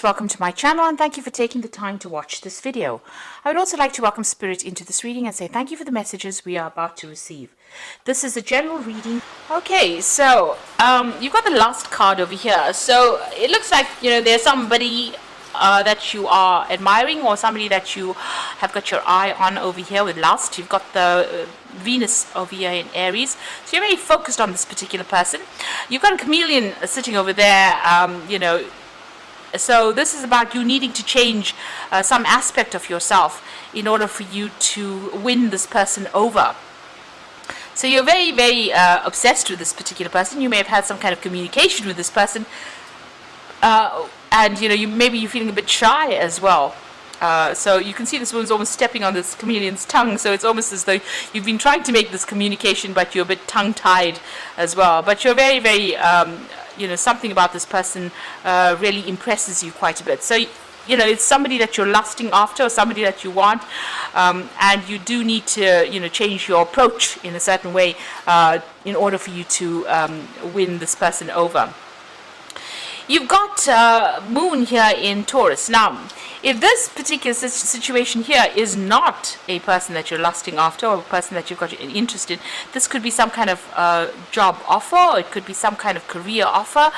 welcome to my channel and thank you for taking the time to watch this video. I would also like to welcome Spirit into this reading and say thank you for the messages we are about to receive. This is a general reading. Okay, so you've got the last card over here. So it looks like, there's somebody that you are admiring or somebody that you have got your eye on over here with lust. You've got the Venus over here in Aries, so you're very focused on this particular person. You've got a chameleon sitting over there, so this is about you needing to change some aspect of yourself in order for you to win this person over. So you're very, very obsessed with this particular person. You may have had some kind of communication with this person, and maybe you're feeling a bit shy as well. So you can see this woman's almost stepping on this chameleon's tongue, so it's almost as though you've been trying to make this communication but you're a bit tongue-tied as well. But you're very, very something about this person really impresses you quite a bit. So it's somebody that you're lusting after or somebody that you want, and you do need to change your approach in a certain way in order for you to win this person over. You've got Moon here in Taurus. Now, if this particular situation here is not a person that you're lusting after or a person that you've got an interest in, this could be some kind of job offer, or it could be some kind of career offer,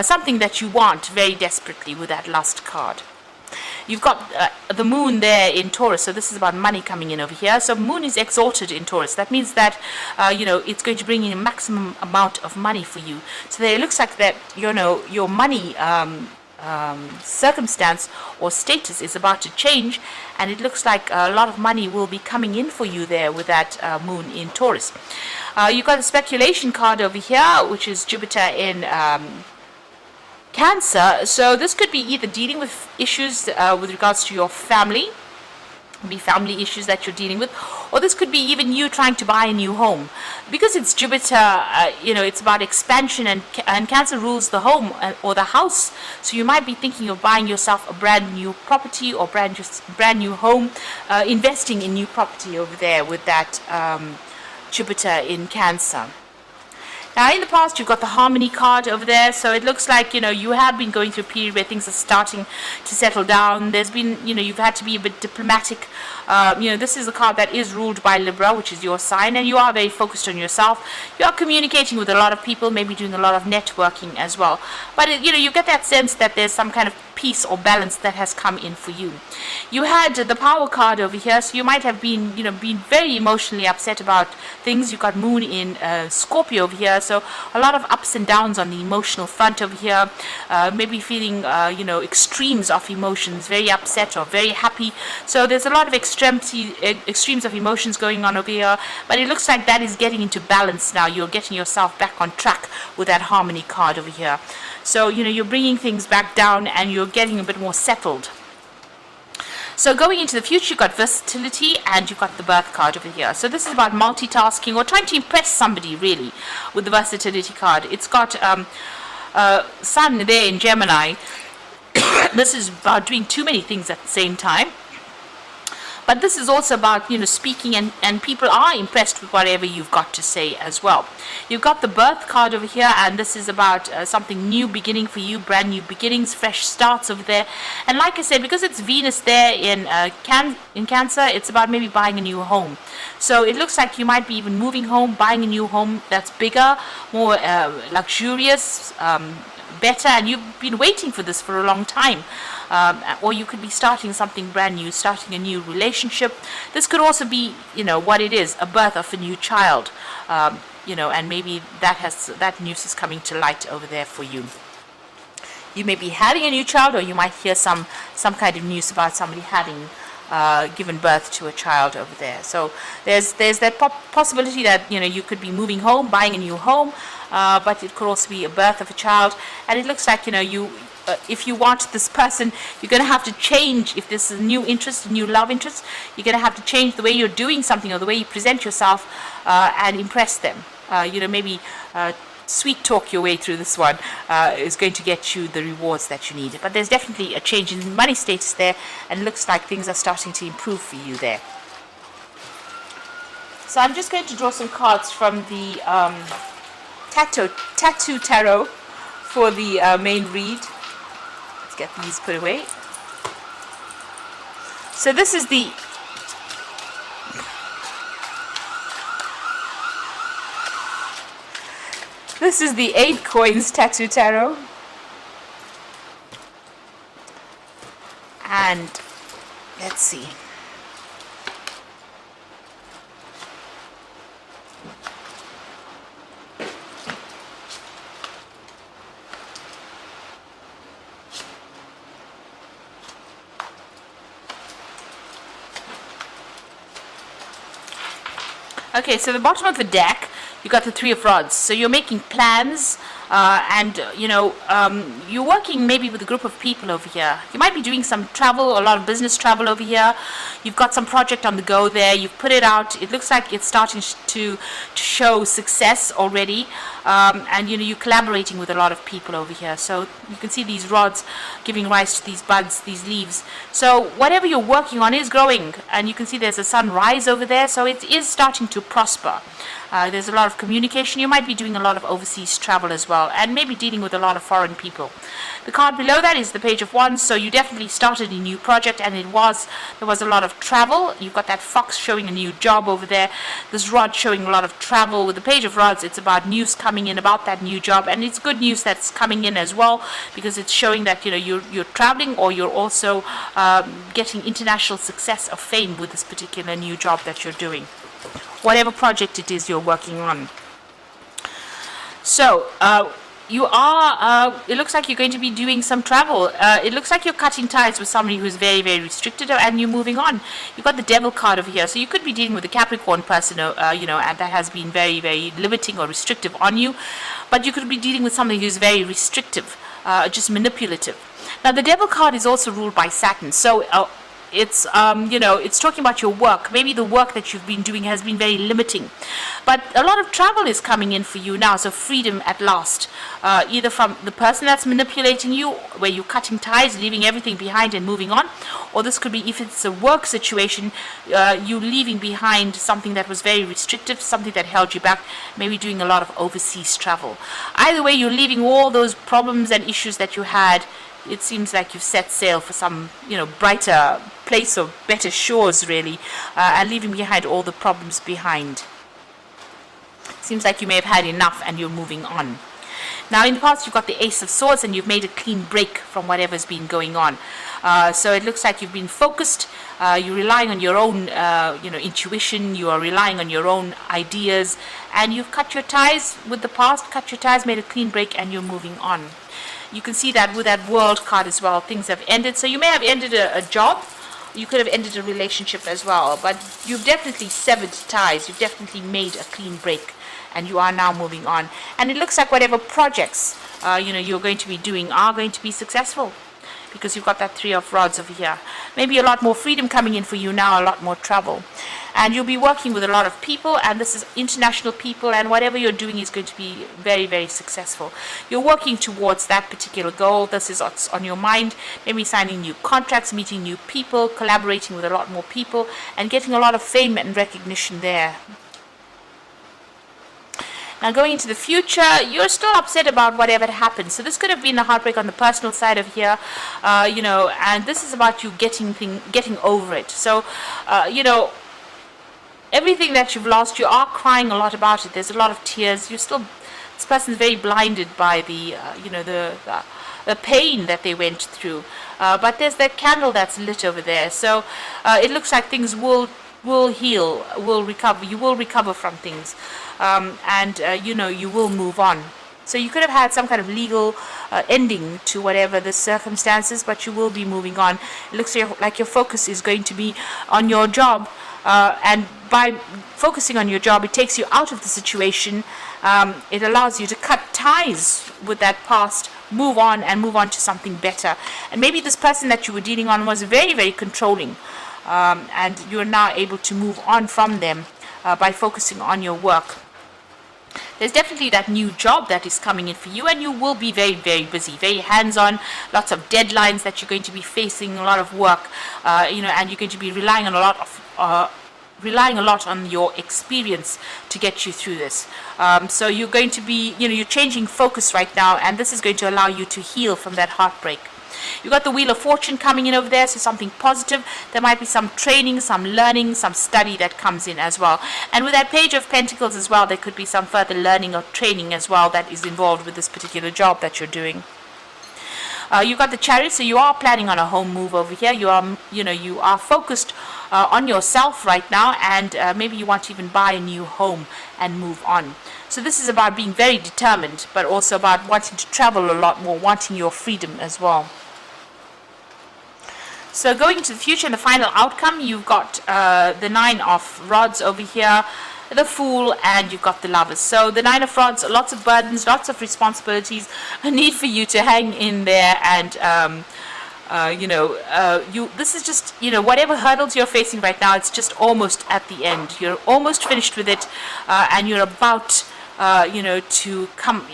something that you want very desperately with that lust card. You've got the Moon there in Taurus, so this is about money coming in over here. So Moon is exalted in Taurus. That means that it's going to bring in a maximum amount of money for you. So there it looks like that your money circumstance or status is about to change, and it looks like a lot of money will be coming in for you there with that Moon in Taurus. You've got a speculation card over here, which is Jupiter in Cancer. So this could be either dealing with issues with regards to your family, be family issues that you're dealing with, or this could be even you trying to buy a new home. Because it's Jupiter, it's about expansion, and Cancer rules the home or the house. So you might be thinking of buying yourself a brand new property or brand new home, investing in new property over there with that Jupiter in Cancer. Now, in the past, you've got the Harmony card over there, so it looks like, you have been going through a period where things are starting to settle down. There's been, you've had to be a bit diplomatic. This is a card that is ruled by Libra, which is your sign, and you are very focused on yourself. You are communicating with a lot of people, maybe doing a lot of networking as well. But, you get that sense that there's some kind of peace or balance that has come in for you. You had the Power card over here, so you might have been, been very emotionally upset about things. You've got Moon in Scorpio over here, so a lot of ups and downs on the emotional front over here. Maybe feeling, extremes of emotions, very upset or very happy. So there's a lot of extremes of emotions going on over here, but it looks like that is getting into balance now. You're getting yourself back on track with that Harmony card over here. So, you're bringing things back down and you're getting a bit more settled. So going into the future, you've got versatility and you've got the Birth card over here. So this is about multitasking or trying to impress somebody, really, with the versatility card. It's got Sun there in Gemini. This is about doing too many things at the same time. But this is also about, speaking, and people are impressed with whatever you've got to say as well. You've got the Birth card over here, and this is about something new beginning for you, brand new beginnings, fresh starts over there. And like I said, because it's Venus there in Cancer, it's about maybe buying a new home. So it looks like you might be even moving home, buying a new home that's bigger, more luxurious, better, and you've been waiting for this for a long time. Or you could be starting something brand new, starting a new relationship. This could also be, what it is, a birth of a new child, and maybe that news is coming to light over there for you. You may be having a new child, or you might hear some kind of news about somebody having given birth to a child over there. So there's that possibility that you could be moving home, buying a new home, but it could also be a birth of a child. And it looks like if you want this person, you're going to have to change. If this is a new interest, a new love interest, you're going to have to change the way you're doing something or the way you present yourself and impress them. Maybe sweet talk your way through this one is going to get you the rewards that you need. But there's definitely a change in money status there, and it looks like things are starting to improve for you there. So I'm just going to draw some cards from the Tattoo Tarot for the main read. get these put away. So this is the Eight Coins Tattoo Tarot. And let's see. Okay, so the bottom of the deck, you got the Three of Rods. So you're making plans, and you're working maybe with a group of people over here. You might be doing some travel, a lot of business travel over here. You've got some project on the go there. You've put it out. It looks like it's starting to show success already, and you're collaborating with a lot of people over here. So you can see these rods giving rise to these buds, these leaves. So whatever you're working on is growing, and you can see there's a sunrise over there. So it is starting to prosper. There's a lot of communication. You might be doing a lot of overseas travel as well, and maybe dealing with a lot of foreign people. The card below that is the Page of Wands. So you definitely started a new project, and there was a lot of travel. You've got that fox showing a new job over there. This rod showing a lot of travel. With the Page of Rods, it's about news coming in about that new job, and it's good news that's coming in as well, because it's showing that you're traveling, or you're also getting international success or fame with this particular new job that you're doing, whatever project it is you're working on. So you are, it looks like you're going to be doing some travel. It looks like you're cutting ties with somebody who's very, very restricted, and you're moving on. You've got the Devil card over here. So you could be dealing with a Capricorn person, and that has been very, very limiting or restrictive on you. But you could be dealing with somebody who's very restrictive, just manipulative. Now, the Devil card is also ruled by Saturn. So it's it's talking about your work. Maybe the work that you've been doing has been very limiting, but a lot of travel is coming in for you now. So freedom at last, either from the person that's manipulating you, where you're cutting ties, leaving everything behind and moving on, or this could be, if it's a work situation, you leaving behind something that was very restrictive, something that held you back, maybe doing a lot of overseas travel. Either way, you're leaving all those problems and issues that you had. It seems like you've set sail for some, brighter place or better shores, really, and leaving behind all the problems behind. Seems like you may have had enough and you're moving on. Now, in the past, you've got the Ace of Swords, and you've made a clean break from whatever's been going on. So it looks like you've been focused. You're relying on your own, intuition. You are relying on your own ideas, and you've cut your ties with the past, made a clean break, and you're moving on. You can see that with that World card as well. Things have ended. So you may have ended a job. You could have ended a relationship as well. But you've definitely severed ties. You've definitely made a clean break. And you are now moving on. And it looks like whatever projects you're going to be doing are going to be successful, because you've got that Three of Rods over here. Maybe a lot more freedom coming in for you now, a lot more travel. And you'll be working with a lot of people, and this is international people, and whatever you're doing is going to be very, very successful. You're working towards that particular goal. This is what's on your mind. Maybe signing new contracts, meeting new people, collaborating with a lot more people, and getting a lot of fame and recognition there. Now, going into the future, you're still upset about whatever happened. So this could have been a heartbreak on the personal side of here, and this is about you getting over it. So, everything that you've lost, you are crying a lot about it. There's a lot of tears. This person's very blinded by the pain that they went through. But there's that candle that's lit over there. So it looks like things will heal, will recover. You will recover from things. You will move on. So you could have had some kind of legal ending to whatever the circumstances, but you will be moving on. It looks like your focus is going to be on your job, and by focusing on your job, it takes you out of the situation. It allows you to cut ties with that past, move on to something better. And maybe this person that you were dealing on was very, very controlling, and you're now able to move on from them by focusing on your work. There's definitely that new job that is coming in for you, and you will be very, very busy, very hands-on, lots of deadlines that you're going to be facing, a lot of work, and you're going to be relying a lot on your experience to get you through this. So you're going to be, you're changing focus right now, and this is going to allow you to heal from that heartbreak. You got the Wheel of Fortune coming in over there, so something positive. There might be some training, some learning, some study that comes in as well. And with that Page of Pentacles as well, there could be some further learning or training as well that is involved with this particular job that you're doing. You got the Chariot, so you are planning on a home move over here. You are focused on yourself right now, and maybe you want to even buy a new home and move on. So this is about being very determined, but also about wanting to travel a lot more, wanting your freedom as well. So going into the future and the final outcome, you've got the Nine of Rods over here, the Fool, and you've got the Lovers. So the Nine of Rods, lots of burdens, lots of responsibilities, a need for you to hang in there, and this is just, whatever hurdles you're facing right now, it's just almost at the end. You're almost finished with it, and you're about to come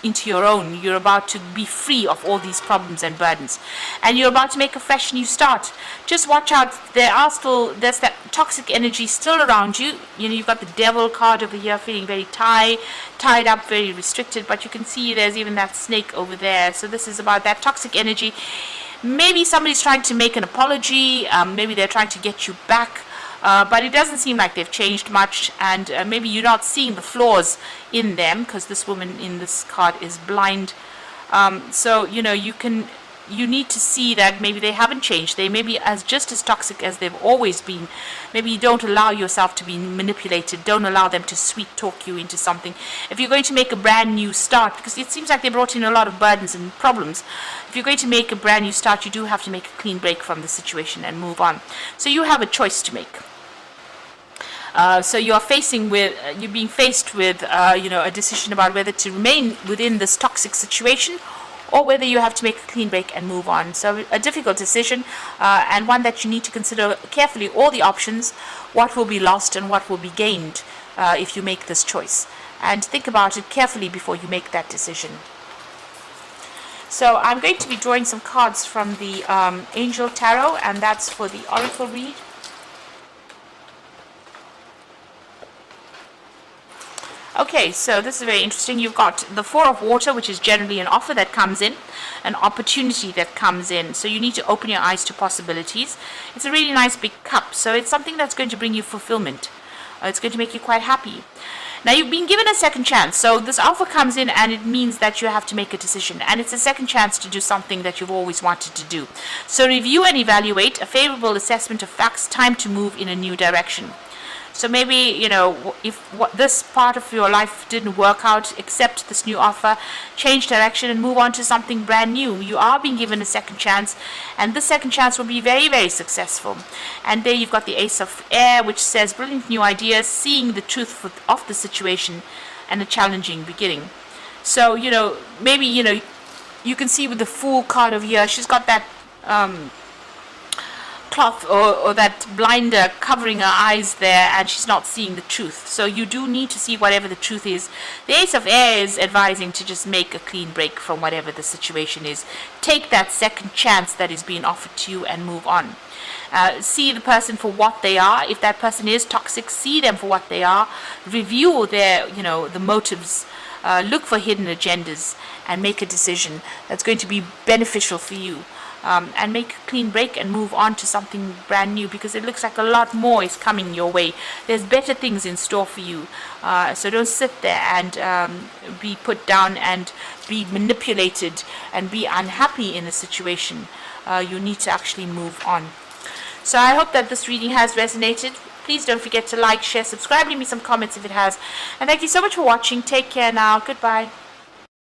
into your own. You're about to be free of all these problems and burdens, and you're about to make a fresh new start. Just watch out. There's that toxic energy still around you. You've got the Devil card over here, feeling very tied up, very restricted, but you can see there's even that snake over there. So this is about that toxic energy. Maybe somebody's trying to make an apology, maybe they're trying to get you back, but it doesn't seem like they've changed much, and maybe you're not seeing the flaws in them, because this woman in this card is blind. So you need to see that maybe they haven't changed. They may be just as toxic as they've always been. Maybe you don't allow yourself to be manipulated. Don't allow them to sweet talk you into something. If you're going to make a brand new start, because it seems like they brought in a lot of burdens and problems, if you're going to make a brand new start, you do have to make a clean break from the situation and move on. So you have a choice to make. So you're being faced with a decision about whether to remain within this toxic situation, or whether you have to make a clean break and move on. So a difficult decision, and one that you need to consider carefully all the options, what will be lost and what will be gained if you make this choice. And think about it carefully before you make that decision. So I'm going to be drawing some cards from the Angel Tarot, and that's for the Oracle read. Okay, so this is very interesting. You've got the Four of Water, which is generally an offer that comes in, an opportunity that comes in. So you need to open your eyes to possibilities. It's a really nice big cup, so it's something that's going to bring you fulfillment. It's going to make you quite happy. Now, you've been given a second chance. So this offer comes in, and it means that you have to make a decision. And it's a second chance to do something that you've always wanted to do. So review and evaluate, a favorable assessment of facts, time to move in a new direction. So maybe, if this part of your life didn't work out, accept this new offer, change direction, and move on to something brand new. You are being given a second chance, and this second chance will be very, very successful. And there you've got the Ace of Air, which says brilliant new ideas, seeing the truth of the situation, and a challenging beginning. So, maybe, you can see with the Fool card over here, she's got that cloth or that blinder covering her eyes there, and she's not seeing the truth. So you do need to see whatever the truth is. The Ace of Air is advising to just make a clean break from whatever the situation is. Take that second chance that is being offered to you and move on. See the person for what they are. If that person is toxic, see them for what they are. Review their, the motives. Look for hidden agendas and make a decision that's going to be beneficial for you. And make a clean break and move on to something brand new, because it looks like a lot more is coming your way. There's better things in store for you. So don't sit there and be put down and be manipulated and be unhappy in a situation. You need to actually move on. So I hope that this reading has resonated. Please don't forget to like, share, subscribe, leave me some comments if it has. And thank you so much for watching. Take care now. Goodbye.